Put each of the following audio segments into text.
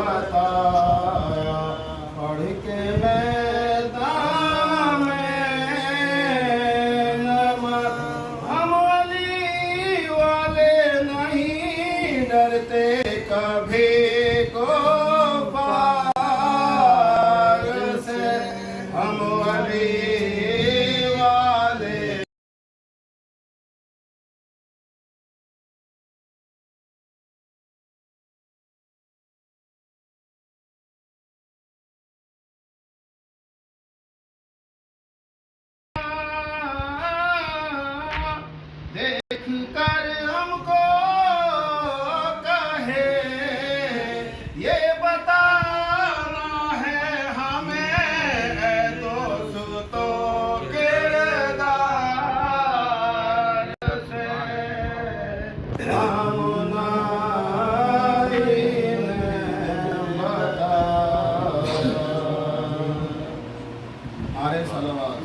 بتایا پڑھ کے میدان میں نماز ہم علی والے نہیں ڈرتے کبھی کو پار سے ہم علی والے دیکھ کر ہم کو کہے یہ بتانا ہے ہمیں اے دوستوں کردار سے ہم نائن بتایا آرے صلوات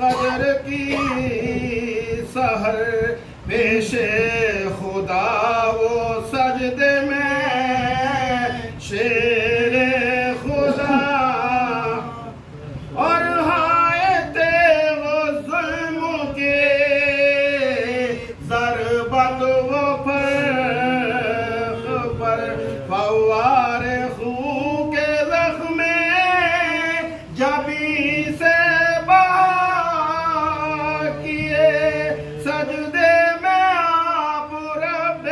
قدر کی سحر پیش خدا وہ سجدے میں شیر خدا اور ہائے تیغ ظلم کے ضربت وہ پر فوار خون کے زخم جبی سے سجدے میں آپ رب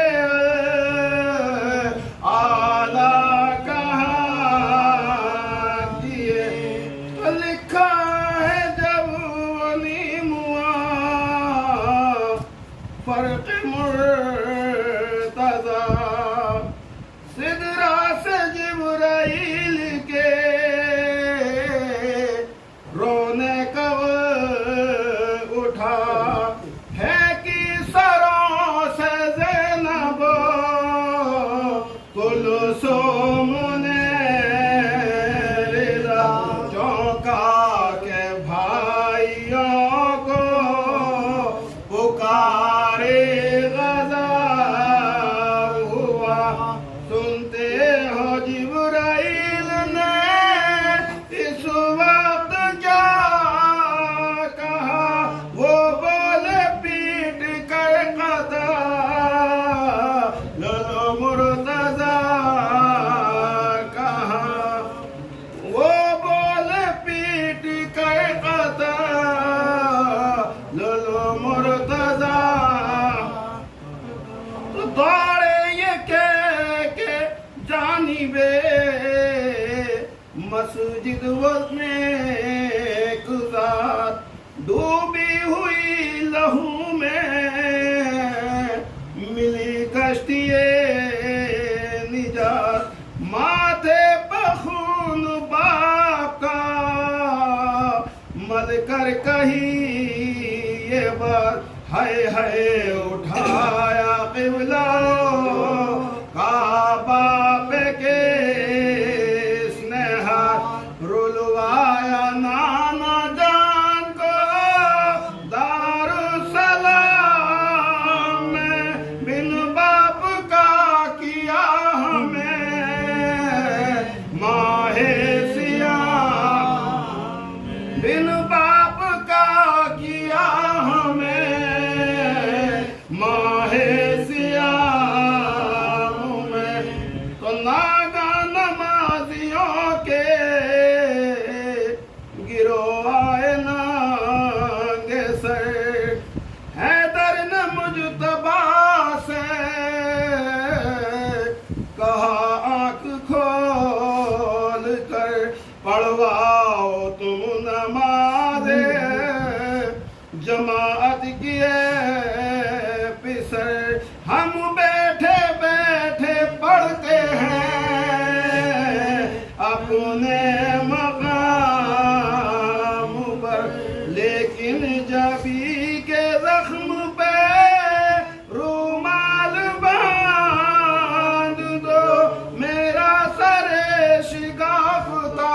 مسجد میں گزار ڈوبی ہوئی لہو میں ملی کشتی نجات ماتھے پخون باپ کا مل کر کہی یہ بات ہائے ہائے اٹھایا قبلہ کعبہ پہ کے اس نے ہاتھ رلوایا نانا جان کو دار السلام میں بن باپ کا کیا ہمیں ماہ سیاہ بن باپ کا کیا ہمیں ماہ پڑھواؤ تم نماز جماعت کیے پسر ہم بیٹھے بیٹھے پڑھتے ہیں اپنے مقام پر لیکن جبھی کے زخم پہ رومال باندھ دو میرا سر شگافتہ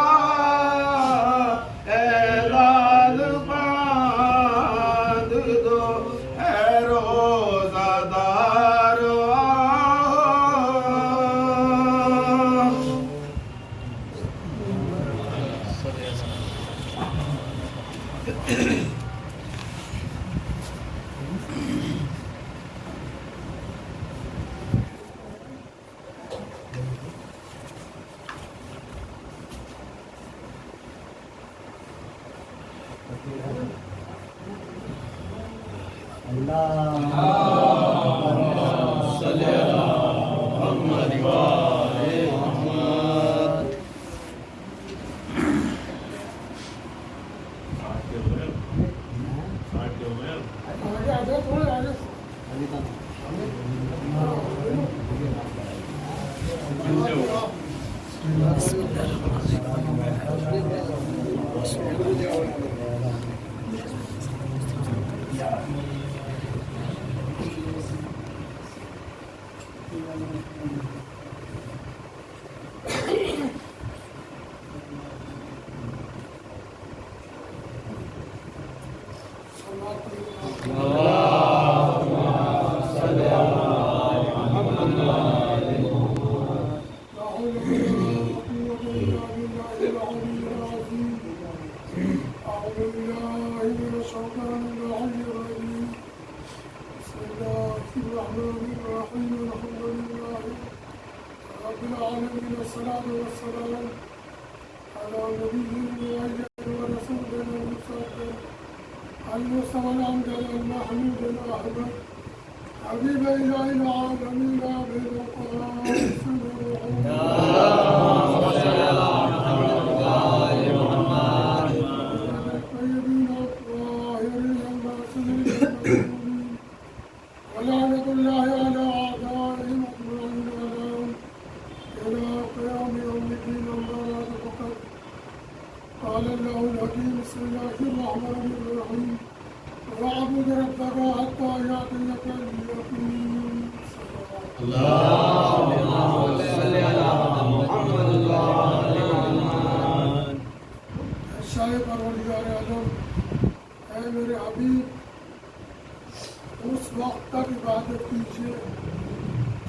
اس وقت تک عبادت کیجیے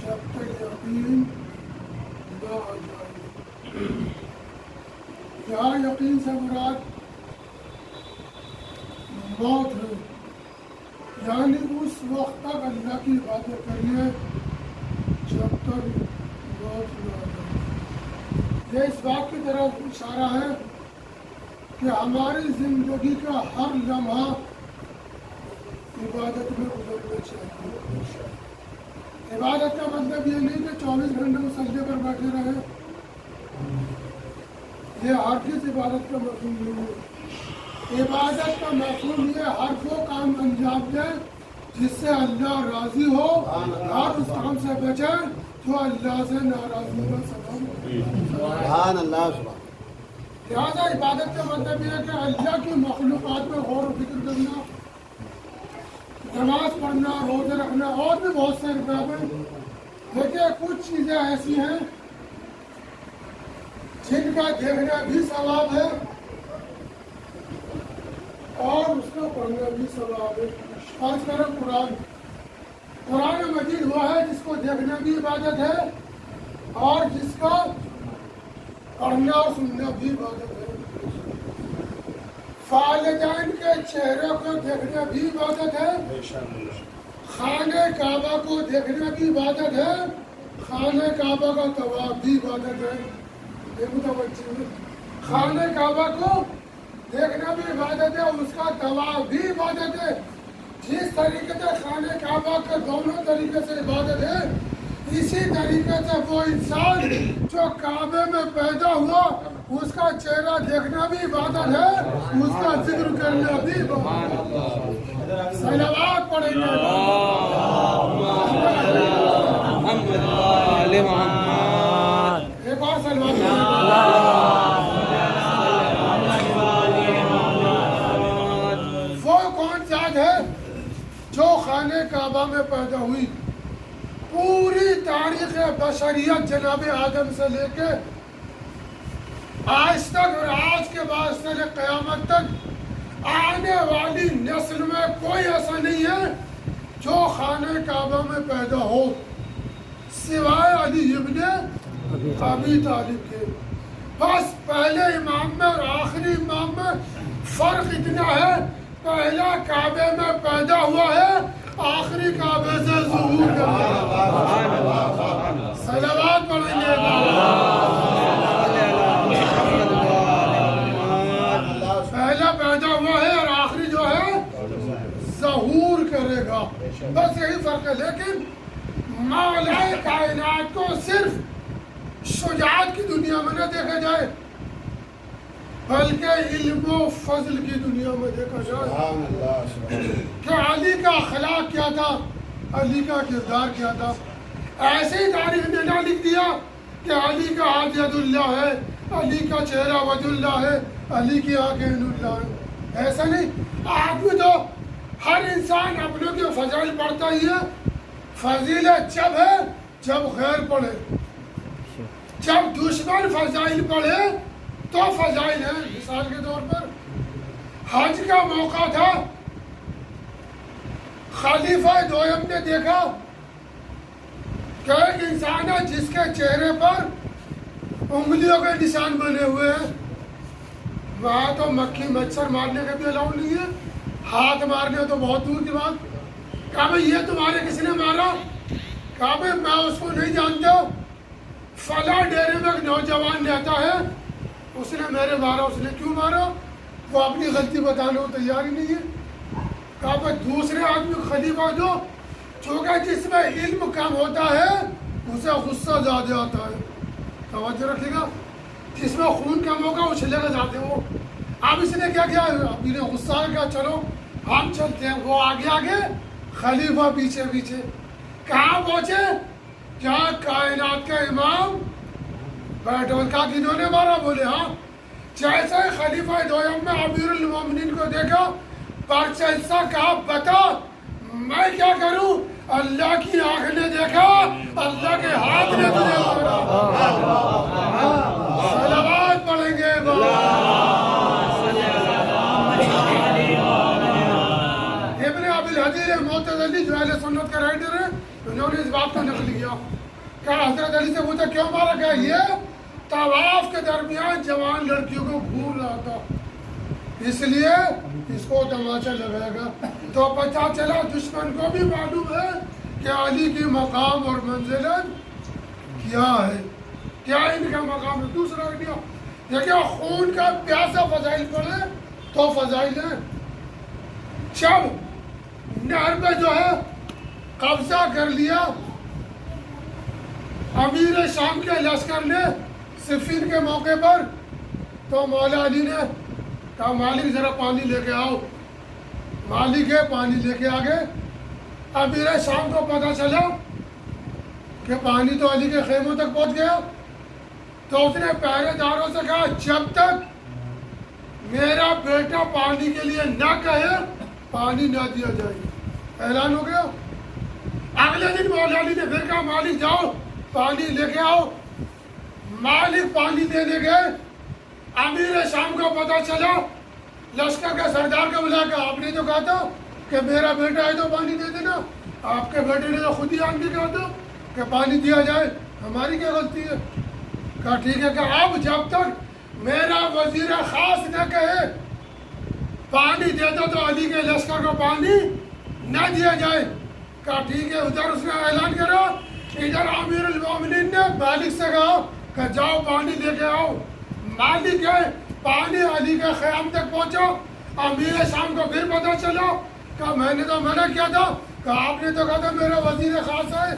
جب تک یقین نہ آ جائے. یہاں یقین سے مراد موت ہے، یعنی اس وقت تک اللہ کی عبادت کریے جب تک موت نہ آ جائے. یہ اس بات کی طرف اشارہ ہے کہ ہماری زندگی کا ہر لمحہ عبادت میں گزرنا چاہیے. عبادت کا مطلب یہ نہیں کہ 24 گھنٹے سجدے پر بیٹھے رہے. یہ ہرگز عبادت کا مفہوم نہیں ہے. عبادت کا مفہوم یہ ہر وہ کام انجام دے جس سے اللہ راضی ہو اور اس کام سے بچے جو اللہ سے ناراضی کا سبب ہو. سبحان اللہ. لہٰذا عبادت کا مطلب یہ ہے کہ اللہ کی مخلوقات میں غور و فکر کرنا، نماز پڑھنا، روزے رکھنا اور بھی بہت سے عبادت ہیں. دیکھیے کچھ چیزیں ایسی ہیں جن کا دیکھنا بھی ثواب ہے اور اس کو پڑھنا بھی ثواب ہے. فرض کرو قرآن مجید وہ ہے جس کو دیکھنا بھی عبادت ہے اور جس کو پڑھنا اور سننا بھی عبادت ہے. والدین کے چہرے کو دیکھنا بھی عبادت ہے، خانہ کعبہ کو دیکھنا بھی عبادت ہے، خانہ کعبہ کا طواف بھی عبادت ہے. خانہ کعبہ کو دیکھنا بھی عبادت ہے، اس کا طواف بھی عبادت ہے. جس طریقے سے خانہ کعبہ کے دونوں طریقے سے عبادت ہے، اسی طریقے سے وہ انسان جو کعبے میں پیدا ہوا اس کا چہرہ دیکھنا بھی عبادت ہے، اس کا ذکر کرنا بھی عبادت ہے. صلوات پڑھیں گے. ایک اور صلوات وہ کون ذات ہے جو خانہ کعبہ میں پیدا ہوئی؟ پوری تاریخ بشریت جناب آدم سے لے کے آج تک اور آج کے بعد سے لے قیامت تک آنے والی نسل میں کوئی ایسا نہیں ہے جو خانہ کعبہ میں پیدا ہو سوائے علی ابن ابی طالب کے. بس پہلے امام میں اور آخری امام میں فرق اتنا ہے، پہلا کعبے میں پیدا ہوا ہے، آخری کعبے سے ظہور کر رہا ہے. صلوات پڑھیں گے. پہلا پیدا ہوا ہے اور آخری جو ہے ظہور کرے گا. بس یہی فرق ہے. لیکن مولا کائنات کو صرف شجاعت کی دنیا میں نہ دیکھا جائے بلکہ علم و فضل کی دنیا میں دیکھا جائے کہ علی کا اخلاق کیا تھا، علی کا کردار کیا تھا. ایسے ہی تاریخ نے نہ لکھ دیا کہ علی کا ہاتھ ید اللہ ہے، علی کا چہرہ وجہ اللہ ہے، علی کی آنکھیں اللہ ہے. ایسا نہیں. آدمی تو ہر انسان اپنوں کے فضائل پڑھتا ہی ہے. فضیلت جب ہے جب خیر پڑھے، جب دشمن فضائل پڑھے تو فضائل ہیں. مثال کے طور پر حج کا موقع تھا، خلیفہ دویم نے دیکھا کہ ایک انسان ہے جس کے چہرے پر انگلیوں کے نشان بنے ہوئے ہیں. وہاں تو مکھی مچھر مارنے کا بھی الاؤ نہیں ہے، ہاتھ مارنے تو بہت دور کی بات. کہا بھائی یہ تمہارے کس نے مارا؟ کہا بھائی میں اس کو نہیں جانتا، فلاں ڈیرے میں ایک نوجوان رہتا ہے، اس نے میرے مارا. اس نے کیوں مارا؟ وہ اپنی غلطی بتانے کو تیار ہی نہیں ہے. کہا بھائی دوسرے آدمی خلیفہ جو چونکہ جس میں علم کم ہوتا ہے اسے غصہ زیادہ آتا ہے. توجہ رکھے گا. جس میں خون کم ہوگا اچھلے گا زیادہ وہ. اب اس نے کیا کیا؟ ابھی نے غصہ آ گیا، چلو ہم چلتے ہیں. وہ آگے آگے، خلیفہ پیچھے پیچھے. کہاں پہنچے؟ جہاں کائنات کا امام بیٹھا. کہا کنہوں نے مارا؟ بولے ہاں. جیسے خلیفہ دویم میں امیر المومنین کو دیکھا پرچنسا. کہا بتا میں کیا کروں؟ اللہ کی آنکھ نے دیکھا، اللہ کے ہاتھ نے تجھے مارا. صلوات پڑھیں گے. ابن ابی الحدید معتزلی جو اہل سنت کا رائٹر ہے، انہوں نے اس بات کو نقل کیا کہ حضرت علی سے پوچھا کیوں مارا گیا؟ یہ طواف کے درمیان جوان لڑکیوں کو گھور رہا تھا، اس لیے اس کو تماچا لگائے گا. تو پتہ چلا دشمن کو بھی معلوم ہے کہ علی کی مقام اور منزلت کیا ہے، کیا ان کا مقام ہے. دوسرا آئیڈیا دیکھیں، خون کا پیاسا فضائل پڑے تو فضائل ہیں. جب نہر پہ جو ہے قبضہ کر لیا امیر شام کے لشکر نے صفین کے موقع پر، تو مولا علی نے کہا مالک ذرا پانی لے کے آؤ. مالک ہے پانی لے کے آگے. امیر شام کو پتہ چلا کہ پانی تو علی کے خیموں تک پہنچ گیا. تو اس نے پہرے داروں سے کہا جب تک میرا بیٹا پانی کے لیے نہ کہے پانی نہ دیا جائے گا. اعلان ہو گیا. اگلے دن مولا علی نے پھر کہا مالک جاؤ پانی لے کے آؤ. مالک پانی دینے گئے. امیر شام کو پتہ چلا. لشکر کے سردار کو بلا کر آپ نے تو کہا تھا کہ میرا بیٹا ہے تو پانی دے دینا. آپ کے بیٹے نے تو خود ہی آن کے کہا تھا کہ پانی دیا جائے. ہماری کیا غلطی ہے؟ کہا ٹھیک ہے. کہ اب جب تک میرا وزیر خاص نہ کہے پانی دیتا تو علی کے لشکر کو پانی نہ دیا جائے. کہا ٹھیک ہے. ادھر اس نے اعلان کرا. ادھر امیر المومنین نے مالک سے کہا کہ جاؤ پانی لے کے آؤ. مالک ہے پانی علی کے خیام تک پہنچا. امیر شام کو پھر پتہ چلا کہ میں نے تو منع کیا تھا کہ آپ نے تو کہا تھا میرا وزیر خاص ہے.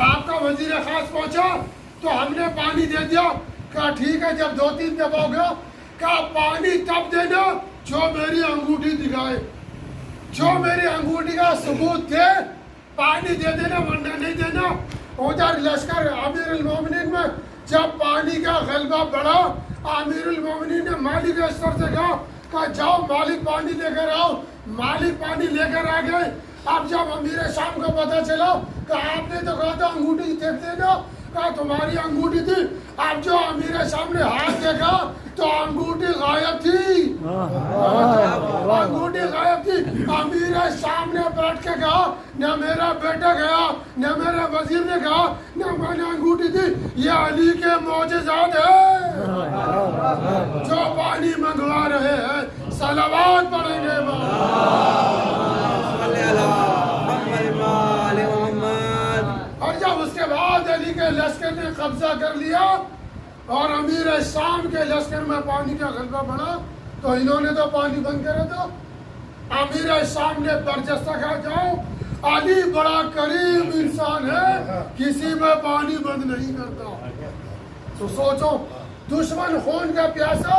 آپ کا وزیر خاص پہنچا تو ہم نے پانی دے دیا. کہا ٹھیک ہے. جب 2-3 دفعہ ہو گیا کہا پانی تب دینا جو میری انگوٹھی دکھائے. جو میری انگوٹھی کا ثبوت دے پانی دے دینا ورنہ نہیں دینا. ادھر لشکر امیر المومنین میں جب پانی کا غلبہ بڑھا امیر المومنین نے مالک اشتر سے کہا جاؤ مالک پانی لے کر آؤ. مالک پانی لے کر آ گئے. اب جب امیر شام کو پتہ چلا کہ آپ نے تو کہا تھا انگوٹھی دیکھ دینا. کہا تمہاری انگوٹھی تھی. اب جو امیر شام نے ہاتھ دیکھا تو انگوٹھی غائب تھی. انگوٹھی غائب تھی. امیر شام نے بیٹھ کے کہا نہ میرا بیٹا گیا نہ میرے وزیر نے کہا نہ میں نے انگوٹھی تھی. یہ علی کے معجزات ہیں جو پانی منگوا رہے ہیں. صلوات پڑھیں گے. اور جب اس کے بعد علی کے لشکر نے قبضہ کر لیا اور امیر شام کے لشکر میں پانی کا غلبہ بڑھا تو انہوں نے تو پانی بند کرا تھا. امیر شام نے برجستہ کہا جاؤ علی بڑا کریم انسان ہے کسی میں پانی بند نہیں کرتا. تو سوچو دشمن خون کا پیاسا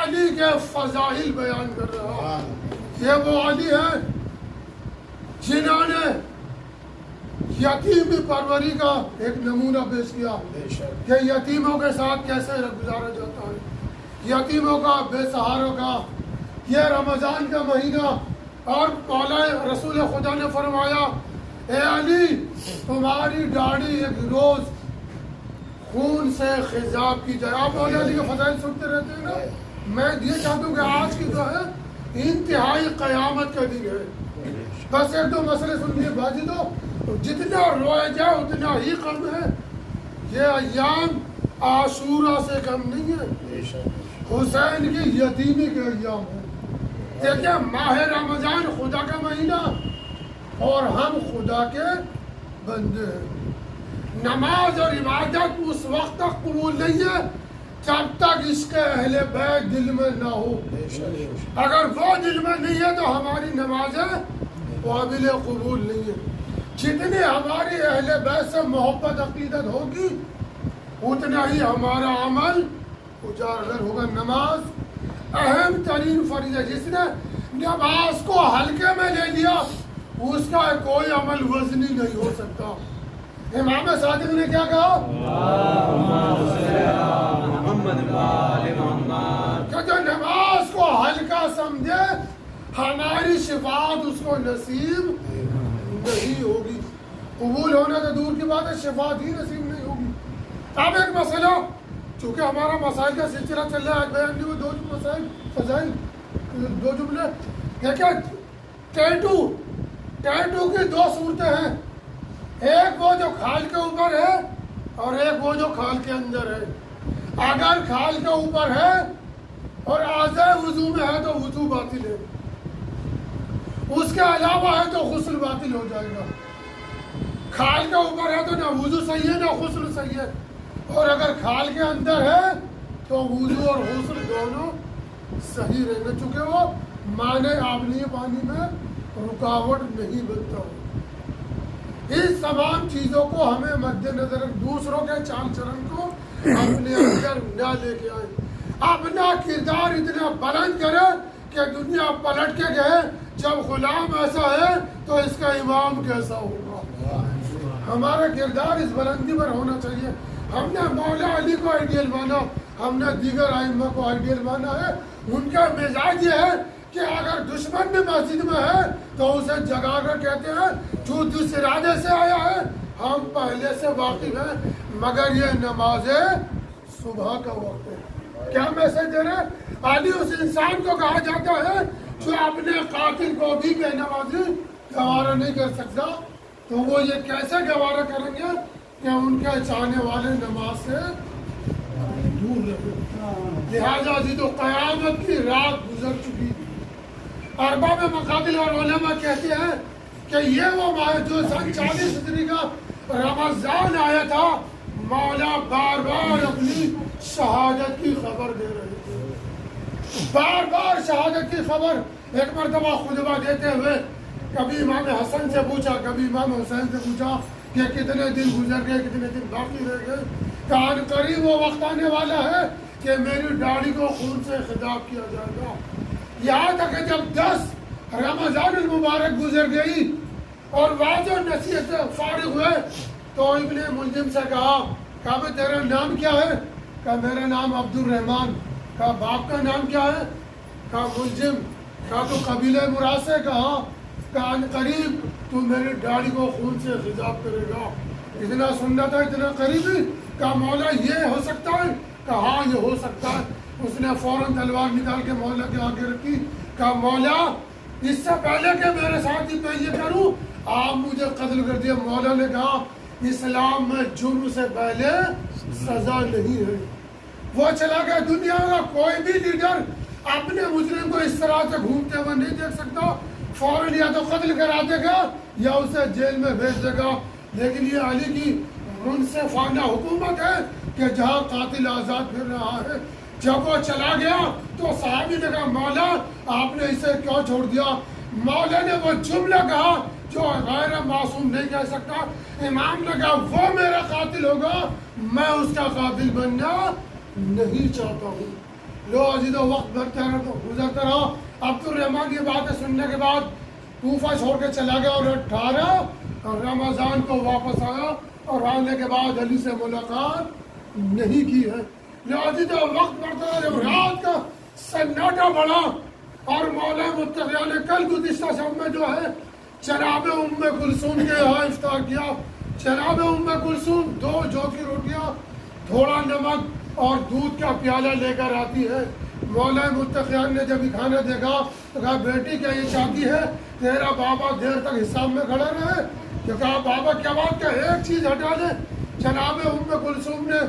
علی کے فضائل بیان کر رہا. یہ وہ علی ہیں جنہوں نے یتیمی پروری کا ایک نمونہ پیش کیا کہ یتیموں کے ساتھ کیسے گزارا جاتا ہے. یتیموں کا بے سہاروں کا یہ رمضان کا مہینہ اور مولا رسول خدا نے فرمایا اے علی تمہاری داڑھی ایک روز خون سے خضاب کی جائے. آپ مولا علی کے فضائل سنتے رہتے ہیں نا. میں یہ چاہتا ہوں کہ آج کی جو ہے انتہائی قیامت کا دن ہے. بس ایک دو مسئلے سنیے باجی دو جتنا رویا جائے اتنا ہی کم ہے. یہ ایام عاشورہ سے کم نہیں ہے. حسین کی یتیمی کے ایام ہیں. دیکھیں ماہ رمضان خدا کا مہینہ اور ہم خدا کے بندے ہیں. نماز اور عبادت اس وقت تک قبول نہیں ہے جب تک اس کے اہل بیت دل میں نہ ہو. اگر وہ دل میں نہیں ہے تو ہماری نمازیں قابل قبول نہیں ہے. جتنی ہماری اہل بیت سے محبت عقیدت ہوگی اتنا ہی ہمارا عمل اجاگر ہوگا. نماز اہم ترین فریضہ. جس نے نماز کو ہلکے میں لے لیا اس کا کوئی عمل وزنی نہیں ہو سکتا. امام صادق نے کیا کہا کہ جو نماز کو ہلکا سمجھے ہماری شفاعت اس کو نصیب نہیں ہوگی. قبول ہونا تو دور کی بات ہے شفاعت ہی نصیب نہیں ہوگی. اب ایک مسئلہ چونکہ ہمارا مسائل کا سلسلہ چل رہا ہے. آج بیان نہیں ہوئے دو مسائل فضائل دو جملے. دیکھیں ٹیٹو کی دو صورتیں ہیں. ایک وہ جو کھال کے اوپر ہے اور ایک وہ جو کھال کے اندر ہے. اگر کھال کے اوپر ہے اور اعضاء وضو میں ہے تو وضو باطل ہے. اس کے علاوہ ہے تو غسل باطل ہو جائے گا. کھال کے اوپر ہے تو نہ وضو صحیح ہے نہ غسل صحیح ہے. اور اگر کھال کے اندر ہے تو وضو اور غسل دونوں صحیح رہیں گے چونکہ وہ مانے آبنی پانی میں رکاوٹ نہیں بنتا. اس تمام چیزوں کو ہمیں مد نظر دوسروں کے چال چلن کو اپنے اندر نہ لے کے آئے. اپنا کردار اتنا بلند کرے کہ دنیا پلٹ کے گئے جب غلام ایسا ہے تو اس کا امام کیسا ہوگا. ہمارا کردار اس بلندی پر ہونا چاہیے. ہم نے مولا علی کو آئیڈیل مانا, ہم نے دیگر ائمہ کو آئیڈیل مانا ہے. ان کا مزاج یہ ہے کہ اگر دشمن بھی مسجد میں ہے تو اسے جگا کر کہتے ہیں جو جس ارادے سے آیا ہے ہم پہلے سے واقف ہیں, مگر یہ نماز صبح کا وقت ہے. کیا میسج دے رہے ہیں؟ علی اس انسان کو کہا جاتا ہے جو اپنے قاتل کو بھی بے نمازی گوارا نہیں کر سکتا, تو وہ یہ کیسے گوارا کریں گے کہ ان کے چاہنے والے نماز سے دور رہے. لہٰذا جی تو قیامت کی رات گزر چکی. ارباب مقاتل اور علماء کہتے ہیں کہ یہ وہ ماہ جو سن 40 ہجری کا رمضان آیا تھا, مولا بار بار اپنی شہادت کی خبر دے رہے تھے, بار بار شہادت کی خبر. ایک مرتبہ خطبہ دیتے ہوئے کبھی امام حسن سے پوچھا, کبھی امام حسین سے پوچھا کہ کتنے دن گزر گئے, کتنے دن باقی رہ گئے. کہا قریب وہ وقت آنے والا ہے کہ میری داڑھی کو خون سے خطاب کیا جائے گا. یہاں تک کہ جب 10 رمضان المبارک گزر گئی اور واضح نصیحت سے فارغ ہوئے تو ابن ملجم سے کہا تیرا نام کیا ہے؟ کہا میرا نام عبد الرحمن. کہا باپ کا نام کیا ہے؟ کہا ملجم. کہا تو قبیلہ مراد سے کہا قریب تو میری داڑھی کو خون سے خطاب کرے گا. اتنا سننا تھا, اتنا قریبی. کہا مولا یہ ہو سکتا ہے؟ کہا ہاں یہ ہو سکتا ہے. اس نے فوراً تلوار نکال کے مولا کے آگے رکھی. کہا مولا اس سے پہلے کہ میرے ساتھ ہی میں یہ کروں آپ مجھے قتل کر دیا. مولا نے کہا اسلام میں جرم سے پہلے سزا نہیں ہے. وہ چلا گیا. دنیا کا کوئی بھی لیڈر اپنے مجرم کو اس طرح سے گھومتے ہوئے نہیں دیکھ سکتا. فوراً یا تو قتل کرا دے گا یا اسے جیل میں بھیج دے گا. لیکن یہ علی کی منصفانہ حکومت ہے کہ جہاں قاتل آزاد پھر رہا ہے. جب وہ چلا گیا تو صحابی نے کہا مولا آپ نے اسے کیوں چھوڑ دیا؟ مولا نے وہ جملہ کہا جو غیر معصوم نہیں کہہ سکتا. امام نے کہا وہ میرا قاتل ہوگا, میں اس کا قاتل بننا نہیں چاہتا ہوں. لو عزیزو وقت گزرتا رہا. عبد الرحمن کی باتیں سننے کے بعد کوفہ چھوڑ کے چلا گیا اور 18 رمضان کو واپس آیا اور آنے کے بعد علی سے ملاقات نہیں کی ہے. لہٰذا وقت بڑھتا ہے. جب رات کا سناٹا بڑھا اور مولا متقیہ نے کل گزشتہ شب میں جو ہے جناب ام کلثوم کے یہاں افطار کیا. جناب ام کلثوم 2 جو کی روٹیاں, تھوڑا نمک اور دودھ کا پیالہ لے کر آتی ہے. مولا متقیہ نے جب کھانا دیکھا تو کہا بیٹی کیا یہ چاہتی ہے تیرا بابا دیر تک حساب میں کھڑا رہے؟ کہ کہا بابا کیا بات کا ایک چیز ہٹا دے. جناب ام کلثوم نے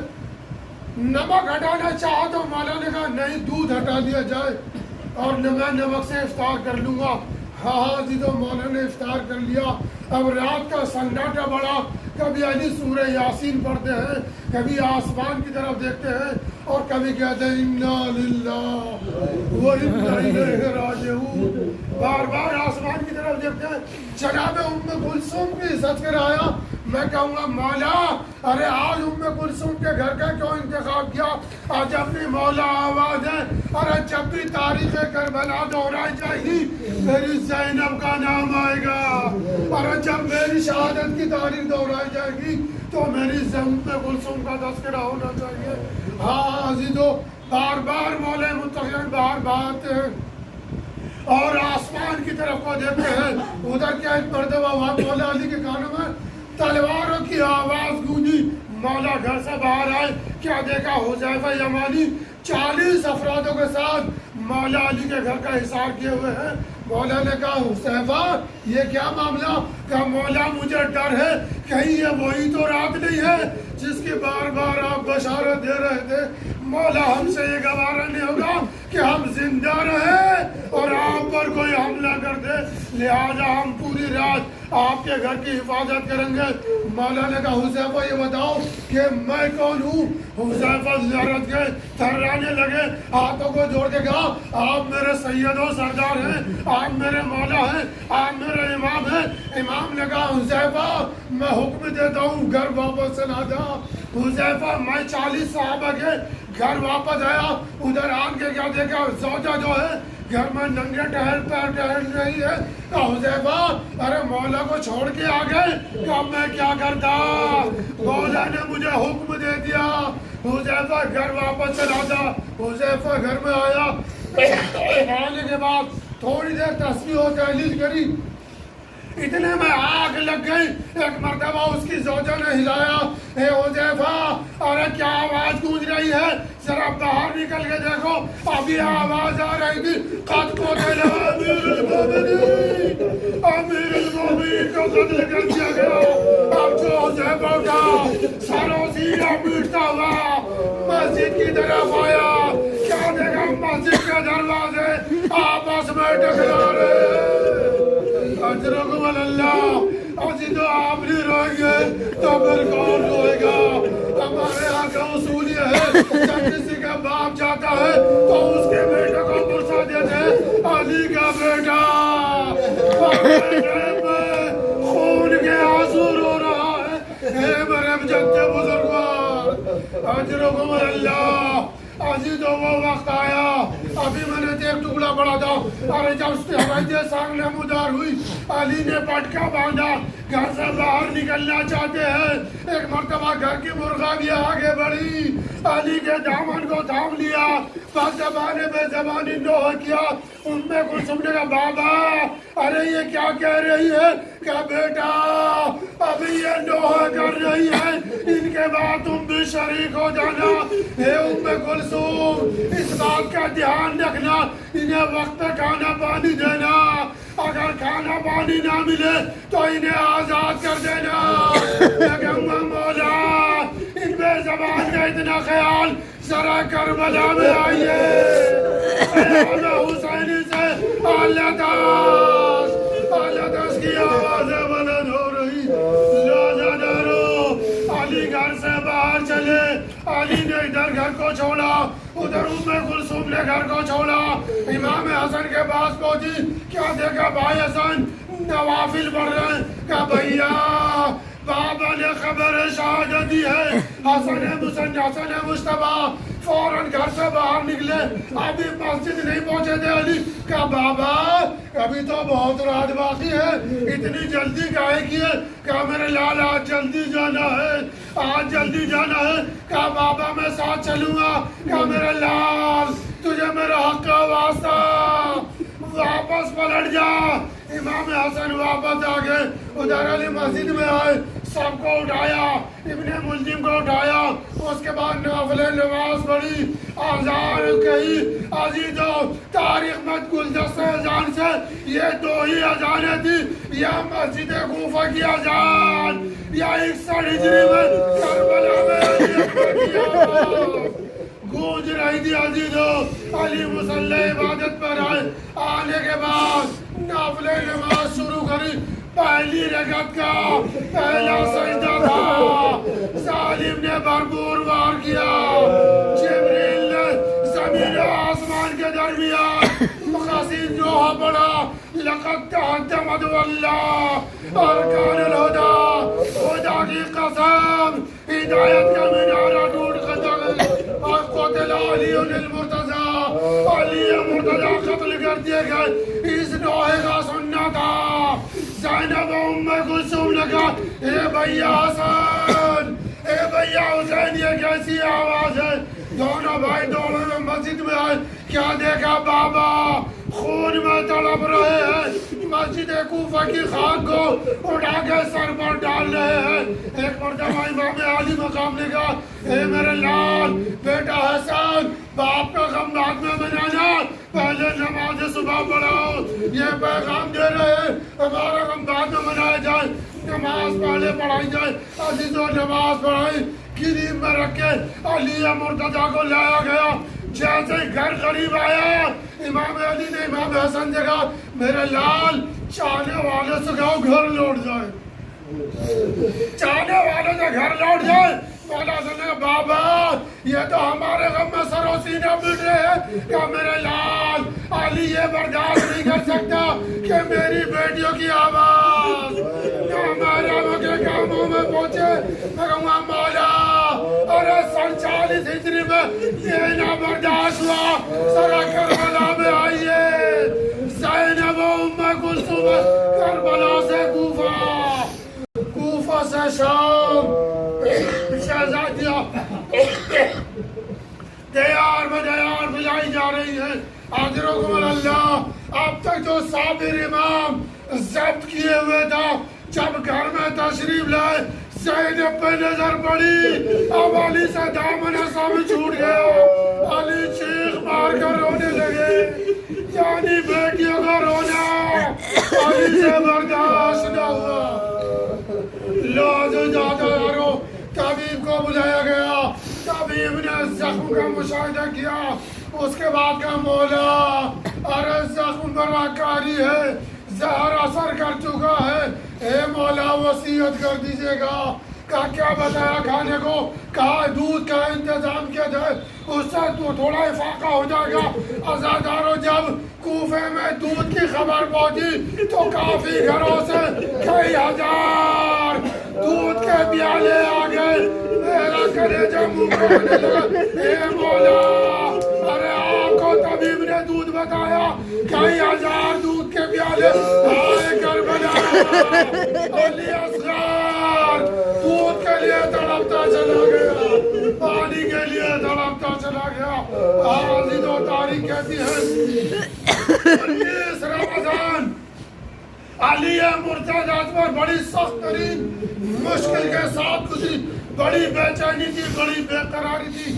نمک ہٹانا چاہا تو مولا نے کہا نہیں دودھ ہٹا دیا جائے اور میں نمک سے افطار کر لوں گا. ہاں جی تو مولا نے افطار کر لیا. اب رات کا سناٹا بڑا. کبھی علی سورہ یاسین پڑھتے ہیں, کبھی آسمان کی طرف دیکھتے ہیں اور کبھی کہتے ہیں انا للہ و انا الیہ راجعون. بار بار آسمان کی طرف دیکھتے ہیں. جناب ام کلثوم کی عزت کرایا. میں کہوں گا مولا ارے آج ام کلثوم کے گھر کا کیوں انتخاب کیا؟ آج اپنی مولا آواز ہے. ارے جب بھی تاریخ کربلا دہرائی جائے گی میری زینب کا نام آئے گا. اور جب میری شہادت کی تاریخ دہرائی جائے گی تو میری ام کلثوم کا تذکرہ ہونا چاہیے. ہاں عزیزو بار بار مولا متقیہ بار بار آتے ہیں اور آسمان کی طرف کو دیکھتے ہیں. ادھر کیا ایک مرتبہ مولا علی کے کانوں میں تلواروں کی آواز گونجی. مولا گھر سے باہر آئے. کیا دیکھا حذیفہ یمانی 40 افرادوں کے ساتھ مولا علی کے گھر کا حصار کیے ہوئے ہیں. مولا نے کہا حذیفہ یہ کیا معاملہ؟ کہا مولا مجھے ڈر ہے کہیں یہ وہی تو رات نہیں ہے جس کی بار بار آپ بشارت دے رہے تھے. مولا ہم سے یہ گوارا نہیں ہوگا کہ ہم زندہ رہیں اور آپ پر کوئی حملہ کر دے. لہٰذا ہم پوری رات آپ کے گھر کی حفاظت کریں گے. مولا نے کہا حذیفہ یہ بتاؤ کہ میں کون ہوں؟ حذیفہ زیارت گئے, تھرانے لگے, ہاتھوں کو جوڑ کے کہا آپ میرے سید و سردار ہیں, آپ میرے مولا ہیں, آپ میرے امام ہیں. امام نے کہا حذیفہ میں حکم دیتا ہوں گھر واپس چلا جا. حذیفہ میں 40 صحابہ کے گھر واپس آیا، ادھر آن کے کیا دیکھا، زوجہ جو ہے گھر میں ننگے ٹہل رہی ہے۔ کہا حذیفہ ارے مولا کو چھوڑ کے آ گئے، کہا میں کیا کرتا، مولا نے مجھے حکم دے دیا۔ حذیفہ گھر واپس چلا جا۔ حذیفہ گھر میں آیا، آنے کے بعد تھوڑی دیر تسبیح و تحلیل کری، اتنے میں آگ لگ گئی۔ ایک مرتبہ اس کی زوجہ نے ہلایا، اے حذیفہ ارے کیا آواز گونج رہی ہے، ذرا باہر نکل کے دیکھو۔ ابھی آواز آ رہی تھی، قد قتل امیر المومنین، امیر المومنین کو قتل کر دیا گیا۔ اب جو حذیفہ اٹھا، ساروں سینہ پیٹتا ہوا مسجد کی طرف آیا، کیا دیکھا مسجد کے دروازے آپس میں ٹکرا رہے۔ اجرکم اللہ، اسی تو آپ نہیں روئیں گے تو پھر کون روئے گا؟ ہمارے یہاں کا اصول یہ ہے، جب کسی کا باپ جاتا ہے تو اس کے بیٹے کو پرسا دیتے ہیں، علی کا بیٹا خون کے آنسو رو رہا ہے، اے میرے جنتے بزرگوار، اجرکم اللہ۔ ابھی تو وہ وقت آیا، ابھی میں نے ایک ٹکڑا پڑا تھا، ارے جب اس کی ہوائیں سامنے مدار ہوئی، علی نے پٹکا باندھا، گھر سے باہر نکلنا چاہتے ہیں۔ ایک مرتبہ گھر کی مرغا بھی آگے بڑھی، علی کے دامن کو تھام لیا، بس زبانے بے زبانی نوح کیا۔ ان میں کچھ سمجھے گا بابا ارے یہ کیا کہہ رہی ہے، کہ بیٹا ابھی یہ نوح کر رہی ہے، ان کے بعد تم بھی شریک ہو جانا۔ اے ام کلثوم اس بات کا دھیان رکھنا، انہیں وقت پہ کھانا پانی دینا، اگر کھانا پانی نہ ملے تو انہیں آزاد کر دینا۔ میں کہوں گا مولا ان بے زبان کا اتنا خیال، ذرا کربلا میں آئیے، حسینی سے آلتاش کی آوازیں بلند ہو رہی، لا ڈرو۔ علی گھر سے باہر چلے، علی نے ادھر گھر کو چھوڑا، ادھر ام کلثوم نے گھر کو چھوڑا، امام حسن کے پاس پہنچی، کیا دیکھا بھائی حسن نوافل پڑھ رہے ہیں، کہا بھیا بابا نے خبر شہادت دی ہے، حسن مصطفیٰ فوراً گھر سے باہر نکلے، ابھی مسجد نہیں پہنچے تھے علی، کہا بابا ابھی تو بہت رات باقی ہے، اتنی جلدی کاہے کی ہے؟ کہا میرے لال آج جلدی جانا ہے، آج جلدی جانا ہے۔ کہا بابا میں ساتھ چلوں گا۔ کہا میرے لال تجھے میرا حق کا واسطہ، واپس پلٹ جا۔ امام حسن واپس آ گئے، ادھر علی مسجد میں آئے، سب کو اٹھایا، ابن ملجم کو اٹھایا، اس کے بعد نافل نماز پڑھی، اذان کہی۔ عزیزو تاریخ میں گلدستہ اذان سے یہ دو ہی اذانیں تھی، یا مسجد کوفہ کی اذان یا 61 ہجری میں کربلا میں علی اکبر کی آواز گونج رہی تھی۔ عزیزو علی مصلی عبادت پر آئے، آنے کے بعد نافل نماز شروع کری۔ پہلی رکعت کا پہلا سجدہ تھا، ظالم نے بھرپور وار کیا، جبریل نے زمین و آسمان کے درمیان مقاصد نوحہ پڑھا، لقد تحتمد واللہ ارکان الہدى، خدا کی قسم ہدایت کا مینارہ ٹوٹ ختم، اور قتل علی المرتضیٰ، علی مرتضیٰ قتل کر دیے گئے۔ اس نوحے کا سننا تھا۔ زینب ام کلثوم نے کہا اے بھیا حسن، اے بھیا حسین یہ کیسی آواز ہے؟ دونوں بھائی دونوں مسجد میں آئے، کیا دیکھا بابا خون میں تڑپ رہے ہیں، مسجد کوفہ کی خاک کو اٹھا کے سر پر ڈال رہے ہیں۔ ایک مرتبہ امام علی مقام نے کہا اے میرے لال بیٹا حسن، باپ کا غم بعد میں منانا، پہلے نماز صبح پڑھاؤ، یہ پیغام دے رہے ہیں ہمارا غم بعد میں منایا جائے، نماز پہلے پڑھائی جائے۔ عزیزوں نماز پڑھائی، گریم میں رکھ کے علی مرتضیٰ کو لایا گیا۔ جیسے گھر قریب آیا، امام علی نے امام حسن سے کہا میرے لال چاہنے والے سے کہو گھر لوٹ جائے، چاہنے والے سے گھر لوٹ جائے۔ مولا حسن نے کہا بابا یہ تو ہمارے غم میں سر و سینہ پیٹ رہے ہیں۔ کہا میرے لال علی یہ برداشت نہیں کر سکتا کہ میری بیٹیوں کی آواز ہمارے کے کاموں میں پہنچے۔ میں کہوں گا مولا ارے سر 40 ہجری میں یہ نہ برداشت ہوا ذرا کربلا میں آئیے زینب و ام کلثوم کربلا سے کوفہ سے شام شہزادیاں دیار بجائی جا رہی ہیں آخرکم اللہ اب تک جو صابر امام ضبط کیے ہوئے تھا جب گھر میں تشریف لائے زینب پہ نظر پڑی اب علی سے دامن سب چھوٹ گیا علی چیخ مار کر رونے لگے یعنی بیٹیوں کا رونا علی سے برداشت نہ ہوا لازو جاتا رو طبیب کو بلایا گیا طبیب نے زخم کا مشاہدہ کیا اس کے بعد کا مولا ارے زخم براکاری ہے زہر اثر کر چکا ہے اے مولا وصیت کر دیجئے گا کہا کیا بتایا کھانے کو کہا دودھ کا انتظام کیا جائے اس سے تو تھوڑا افاقہ ہو جائے گا عزادارو جب کوفے میں دودھ کی خبر پہنچی تو کافی گھروں سے کئی ہزار دودھ کے پیالے آ گئے میرا کلیجہ منہ کو ہونے لگا اے مولا ارے آپ کو طبیب نے دودھ بتایا کئی ہزار دودھ کے پیالے آئے کربلا علی اصغر دودھ کے لیے تڑپتا چلا گیا پانی کے لیے تڑپتا چلا گیا آزید و تاریخ کہتی ہے 19 رمضان علی مرتضی پر بڑی سخت ترین مشکل کے ساتھ گزری بڑی بے چینی تھی بڑی بے قراری تھی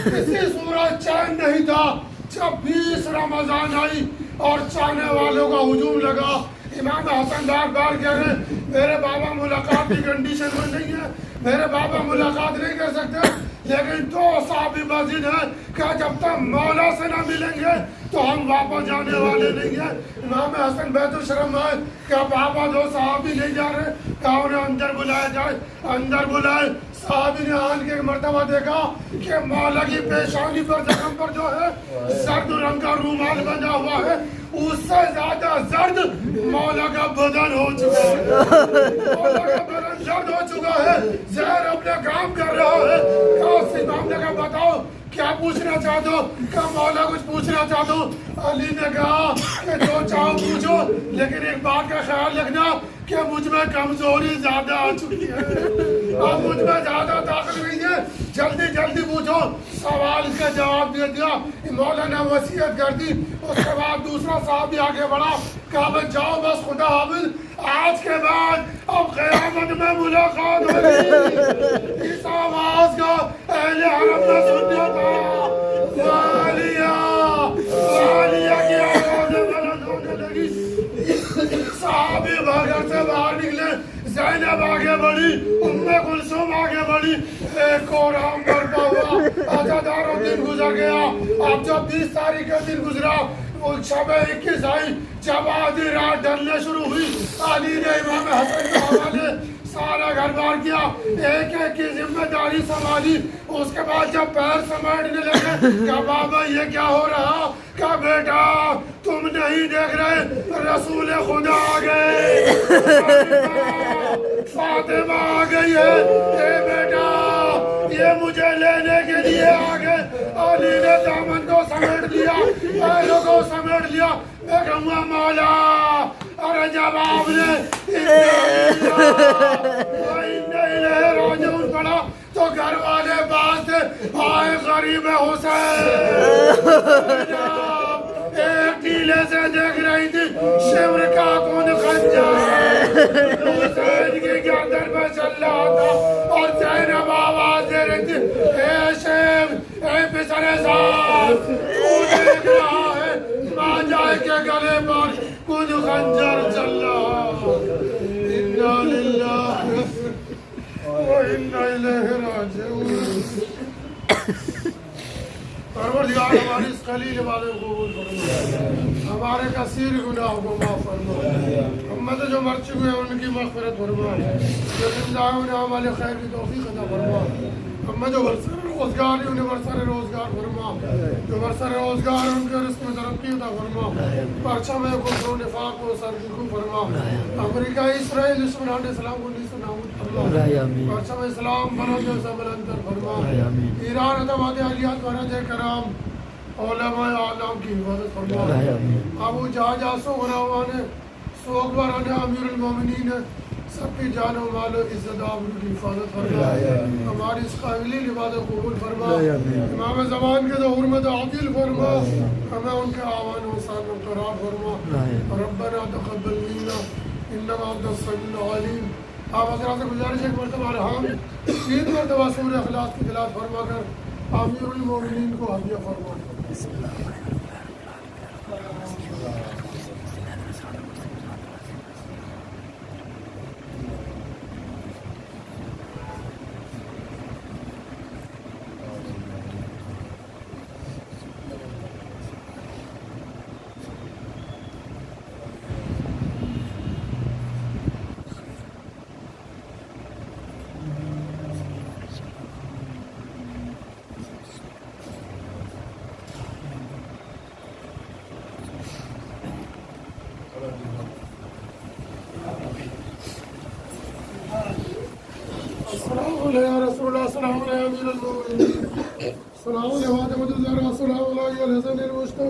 کسی صورت چین نہیں تھا جب 20 رمضان آئی اور چاہنے والوں کا ہجوم لگا امام حسن بار بار کہہ رہے ہیں میرے بابا ملاقات کی کنڈیشن میں نہیں ہے میرے بابا ملاقات نہیں کر سکتے لیکن 2 صحابی مزید ہیں کہ جب تک مولا سے نہ ملیں گے تو ہم واپس جانے والے نہیں ہیں امام حسن بیت الشرم ہے کہ بابا 2 صحابی نہیں جا رہے کہ انہیں اندر بلایا جائے اندر بلائے صحابی نے آن کے مرتبہ دیکھا کہ مولا کی پیشانی پر زخم پر جو ہے زرد رنگ کا رومال بنا ہوا ہے اس سے زیادہ زرد مولا کا بدن ہو چکا ہے مولا کا بدن زرد ہو چکا ہے زہر اپنے کام کر رہا ہے اس امام نے کہا بتاؤ کیا پوچھنا چاہتے ہو کہ مولا کچھ پوچھنا چاہتے ہو علی نے کہا کہ جو چاہو پوچھو لیکن ایک بات کا خیال رکھنا کہ مجھ میں کمزوری زیادہ آ چکی ہے اب مجھ میں زیادہ طاقت نہیں ہے جلدی جلدی پوچھو سوال کا جواب دے دیا مولا نے وصیت کر دی اس کے بعد دوسرا صحابی آگے بڑھا کہا بس جاؤ بس خدا حافظ آج کے بعد اب قیامت میں ملاقات ہوگی اس آواز کا اہل حرم نے سن لیا تھا والیہ کی آواز بلند ہونے لگی صحابی گھر سے باہر نکلے زینب آگے بڑھی ام کلثوم آگے بڑھی ایک اور عام برپا ہوا عزاداروں دن گزر گیا اب جب 20 تاریخ کا دن گزرا وہ شب 21 آئی جب آدھی رات ڈھلنے شروع ہوئی علی نے امام حسن کے حوالے سارا گھر بار کیا ایک ایک کی ذمہ داری سنبھالی اس کے بعد جب پیر سمیٹنے لگے کہا بابا یہ کیا ہو رہا کہا بیٹا تم نہیں دیکھ رہے رسول خدا آ گئے فاطمہ آ گئی ہے اے بیٹا یہ مجھے لینے کے لیے آ گئے علی نے دامن کو سمیٹ لیا پیروں کو سمیٹ لیا میں کہوں مولا ارے جب آپ نے راجعون پڑھا تو گھر والے باز تھے آئے غریب حسین ایک ٹیلے سے دیکھ رہی تھی شمر کا کون خنجر حسین کی گردن پہ چل رہا تھا اور زینب آواز دے رہی تھی اے شیب اے پسر صاحب تو دیکھ رہا ہے ماں جائے کے گلے پر کچھ خنجر چل رہا اِنَّا لِلَّهِ وَإِنَّا إِلَيْهِ رَاجِعُونَ پروردگار ہماری اس خلیل والے کو قبول فرما ہمارے کثیر گناہوں کو معاف فرما امت جو مر چکے ہیں ان کی مغفرت فرما جو زندہ ہیں انہیں ہمارے خیر کی توفیق عطا فرما ہمیں جو برسر روزگار ہے انہیں برسر روزگار فرما، جو برسر روزگار ہے ان کے رزق میں ترقی عطا فرما، پرچم کفر و نفاق کو سرکو فرما، امریکہ اسرائیل دشمنان اسلام کو نیست و نابود فرما، پرچم اسلام بلند و بلندتر فرما، ایران اتباعت اہلیت ورد کرام علماء اعلام کی حفاظت فرما، ابو جہاز غلامان سوگواران امیر المومنین سب کی جان و مال و عزت آبرو کی حفاظت فرما، ہماری اس قابلی عبادت قبول فرما، امام زمان کے ظہور میں عادل فرما، ہمیں ان کے آوان و سان میں قرار فرما، ربنا تقبل منا انما انت السمیع العلیم۔ آپ حضرات سے گزارش ایک مرتبہ رحم 3 مرتبہ سورہ اخلاص کی تلاوت فرما کر امیر المومنین کو ہدیہ فرما۔ السلام علیکم یا رسول اللہ، السلام علیکم امیر المومنین، السلام علیکم فاطمۃ الزہرا، السلام علیکم الحسن المجتبی۔